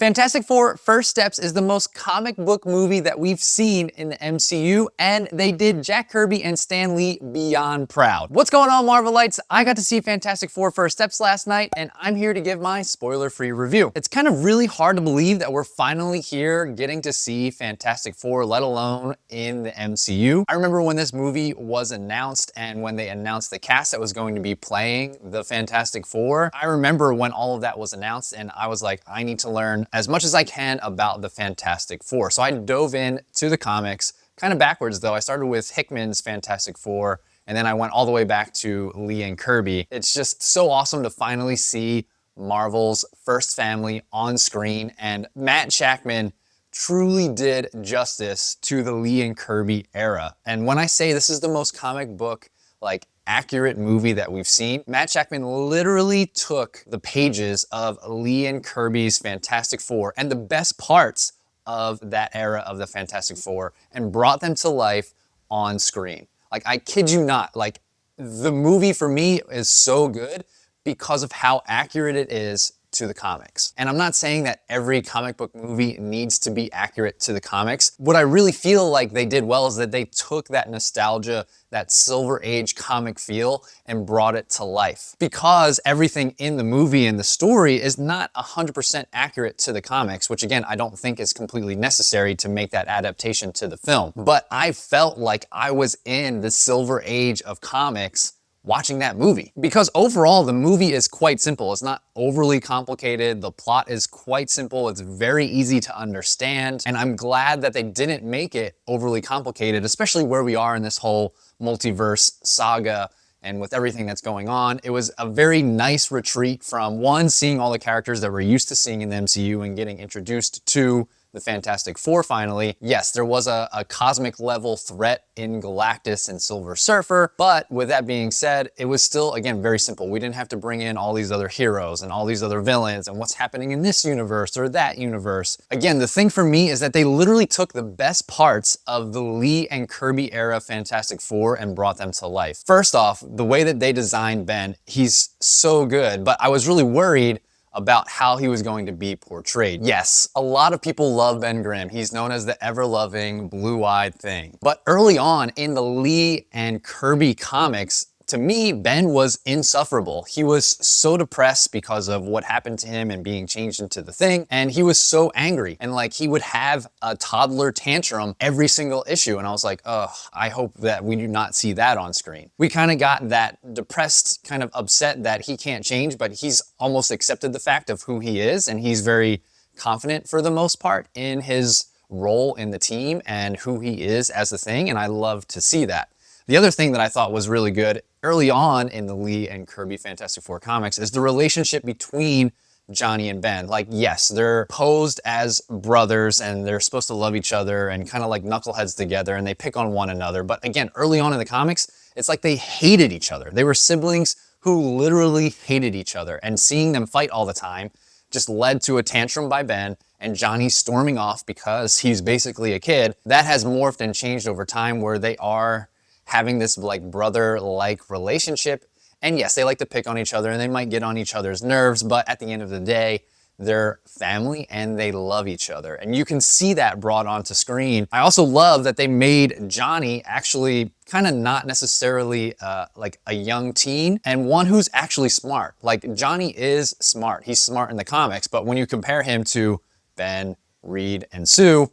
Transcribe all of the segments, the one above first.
Fantastic Four First Steps is the most comic book movie that we've seen in the MCU, and they did Jack Kirby and Stan Lee beyond proud. What's going on, Marvelites? I got to see Fantastic Four First Steps last night, and I'm here to give my spoiler-free review. It's kind of really hard to believe that we're finally here getting to see Fantastic Four, let alone in the MCU. I remember when this movie was announced and when they announced the cast that was going to be playing the Fantastic Four. I remember when all of that was announced, and I was like, I need to learn as much as I can about the Fantastic Four. So I dove in to the comics, kind of backwards though. I started with Hickman's Fantastic Four, and then I went all the way back to Lee and Kirby. It's just so awesome to finally see Marvel's first family on screen, and Matt Shakman truly did justice to the Lee and Kirby era. And when I say this is the most comic book, like, accurate movie that we've seen, Matt Shakman literally took the pages of Lee and Kirby's Fantastic Four and the best parts of that era of the Fantastic Four and brought them to life on screen. Like, I kid you not, like, the movie for me is so good because of how accurate it is to the comics. And I'm not saying that every comic book movie needs to be accurate to the comics. What I really feel like they did well is that they took that nostalgia, that Silver Age comic feel, and brought it to life. Because everything in the movie and the story is not 100% accurate to the comics, which again, I don't think is completely necessary to make that adaptation to the film. But I felt like I was in the Silver Age of comics watching that movie. Because overall, the movie is quite simple. It's not overly complicated. The plot is quite simple. It's very easy to understand. And I'm glad that they didn't make it overly complicated, especially where we are in this whole multiverse saga and with everything that's going on. It was a very nice retreat from, one, seeing all the characters that we're used to seeing in the MCU and getting introduced to the Fantastic Four finally. Yes, there was a cosmic level threat in Galactus and Silver Surfer, but with that being said, it was still, again, very simple. We didn't have to bring in all these other heroes and all these other villains and what's happening in this universe or that universe. Again, the thing for me is that they literally took the best parts of the Lee and Kirby era Fantastic Four and brought them to life. First off, the way that they designed Ben, he's so good, but I was really worried about how he was going to be portrayed. Yes, a lot of people love Ben Grimm. He's known as the ever-loving, blue-eyed thing. But early on in the Lee and Kirby comics, to me, Ben was insufferable. He was so depressed because of what happened to him and being changed into the Thing, and he was so angry. And like, he would have a toddler tantrum every single issue, and I was like, ugh, I hope that we do not see that on screen. We kind of got that depressed, kind of upset that he can't change, but he's almost accepted the fact of who he is, and he's very confident for the most part in his role in the team and who he is as the Thing, and I love to see that. The other thing that I thought was really good early on in the Lee and Kirby Fantastic Four comics is the relationship between Johnny and Ben. Like, yes, they're posed as brothers and they're supposed to love each other and kind of like knuckleheads together, and they pick on one another. But again, early on in the comics, it's like they hated each other. They were siblings who literally hated each other, and seeing them fight all the time just led to a tantrum by Ben and Johnny storming off because he's basically a kid. That has morphed and changed over time where they are having this like brother-like relationship. And yes, they like to pick on each other and they might get on each other's nerves, but at the end of the day, they're family and they love each other. And you can see that brought onto screen. I also love that they made Johnny actually kind of not necessarily like a young teen, and one who's actually smart. Like, Johnny is smart. He's smart in the comics, but when you compare him to Ben, Reed, and Sue,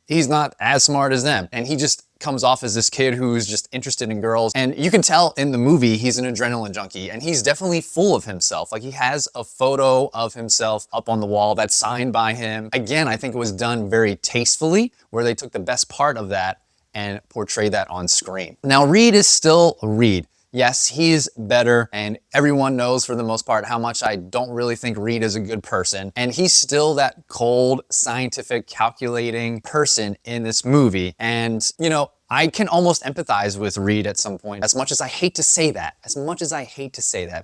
he's not as smart as them. And he just comes off as this kid who's just interested in girls. And you can tell in the movie, he's an adrenaline junkie, and he's definitely full of himself. Like, he has a photo of himself up on the wall that's signed by him. Again, I think it was done very tastefully, where they took the best part of that and portrayed that on screen. Now, Reed is still Reed. Yes, he's better, and everyone knows for the most part how much I don't really think Reed is a good person. And he's still that cold, scientific, calculating person in this movie. And, you know, I can almost empathize with Reed at some point, as much as I hate to say that.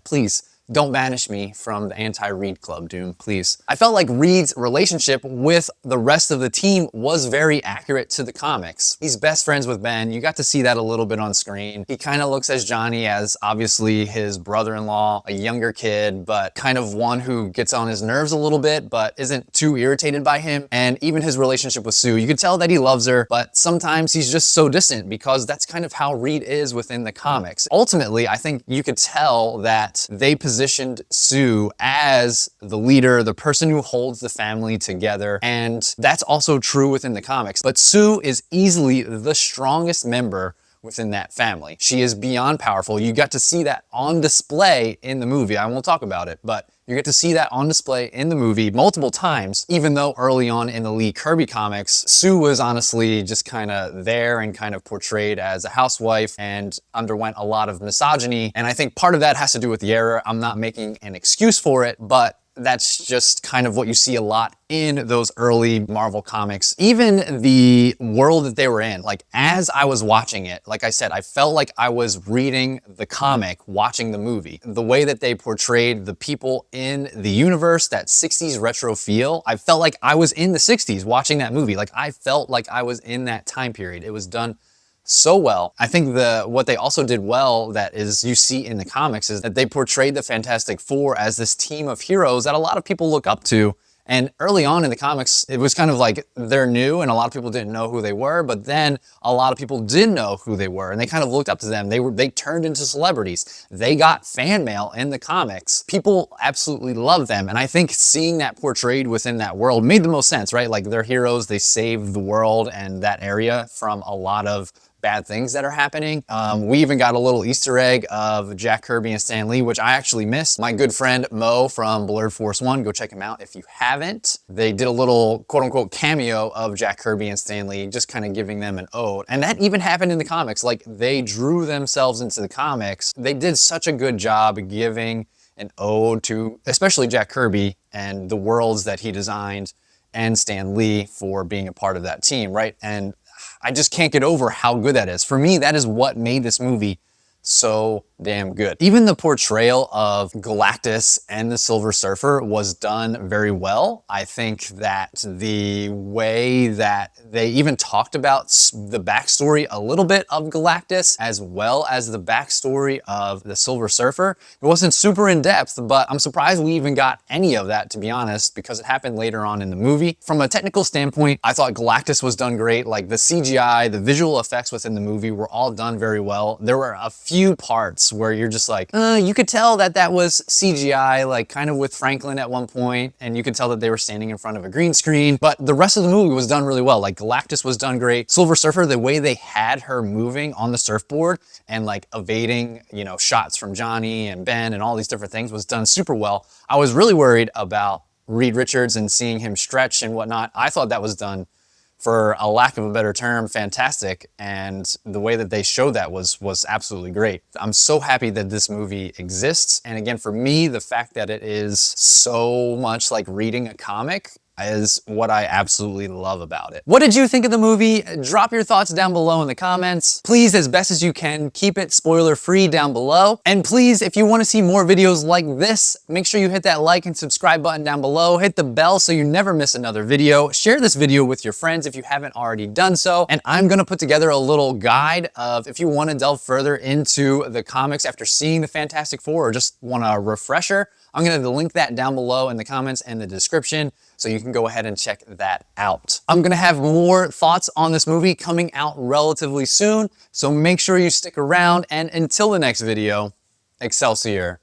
Please Don't banish me from the anti-Reed club, Doom, please. I felt like Reed's relationship with the rest of the team was very accurate to the comics. He's best friends with Ben. You got to see that a little bit on screen. He kind of looks as Johnny as obviously his brother-in-law, a younger kid, but kind of one who gets on his nerves a little bit, but isn't too irritated by him. And even his relationship with Sue, you could tell that he loves her, but sometimes he's just so distant because that's kind of how Reed is within the comics. Ultimately, I think you could tell that they positioned Sue as the leader, the person who holds the family together, and that's also true within the comics. But Sue is easily the strongest member within that family. She is beyond powerful. You got to see that on display in the movie. I won't talk about it, but you get to see that on display in the movie multiple times, even though early on in the Lee Kirby comics, Sue was honestly just kind of there and kind of portrayed as a housewife and underwent a lot of misogyny. And I think part of that has to do with the era. I'm not making an excuse for it, but that's just kind of what you see a lot in those early Marvel comics. Even the world that they were in, like as I was watching it, like I said, I felt like I was reading the comic, watching the movie. The way that they portrayed the people in the universe, that 60s retro feel, I felt like I was in the 60s watching that movie. Like I felt like I was in that time period. It was done so well. I think what they also did well that is you see in the comics is that they portrayed the Fantastic Four as this team of heroes that a lot of people look up to. And early on in the comics, it was kind of like they're new and a lot of people didn't know who they were, but then a lot of people did know who they were and they kind of looked up to them. They turned into celebrities. They got fan mail in the comics. People absolutely love them. And I think seeing that portrayed within that world made the most sense, right? Like they're heroes, they saved the world and that area from a lot of bad things that are happening. We even got a little Easter egg of Jack Kirby and Stan Lee, which I actually missed. My good friend Mo from Blurred Force 1, go check him out if you haven't. They did a little quote unquote cameo of Jack Kirby and Stan Lee, just kind of giving them an ode. And that even happened in the comics. Like they drew themselves into the comics. They did such a good job giving an ode to especially Jack Kirby and the worlds that he designed and Stan Lee for being a part of that team, right? And I just can't get over how good that is. For me, that is what made this movie so damn good. Even the portrayal of Galactus and the Silver Surfer was done very well. I think that the way that they even talked about the backstory a little bit of Galactus as well as the backstory of the Silver Surfer, it wasn't super in depth, but I'm surprised we even got any of that, to be honest, because it happened later on in the movie. From a technical standpoint, I thought Galactus was done great. Like the CGI, the visual effects within the movie were all done very well. There were a few parts where you're just like, you could tell that that was CGI, like kind of with Franklin at one point, and you could tell that they were standing in front of a green screen, but the rest of the movie was done really well. Like Galactus was done great. Silver Surfer, the way they had her moving on the surfboard and like evading, you know, shots from Johnny and Ben and all these different things was done super well. I was really worried about Reed Richards and seeing him stretch and whatnot. I thought that was done, for a lack of a better term, fantastic. And the way that they showed that was absolutely great. I'm so happy that this movie exists. And again, for me, the fact that it is so much like reading a comic is what I absolutely love about it. What did you think of the movie? Drop your thoughts down below in the comments. Please, as best as you can, keep it spoiler-free down below. And please, if you want to see more videos like this, make sure you hit that like and subscribe button down below. Hit the bell so you never miss another video. Share this video with your friends if you haven't already done so. And I'm gonna put together a little guide of if you want to delve further into the comics after seeing the Fantastic Four or just want a refresher. I'm gonna link that down below in the comments and the description, so you can go ahead and check that out. I'm gonna have more thoughts on this movie coming out relatively soon, so make sure you stick around, and until the next video, Excelsior.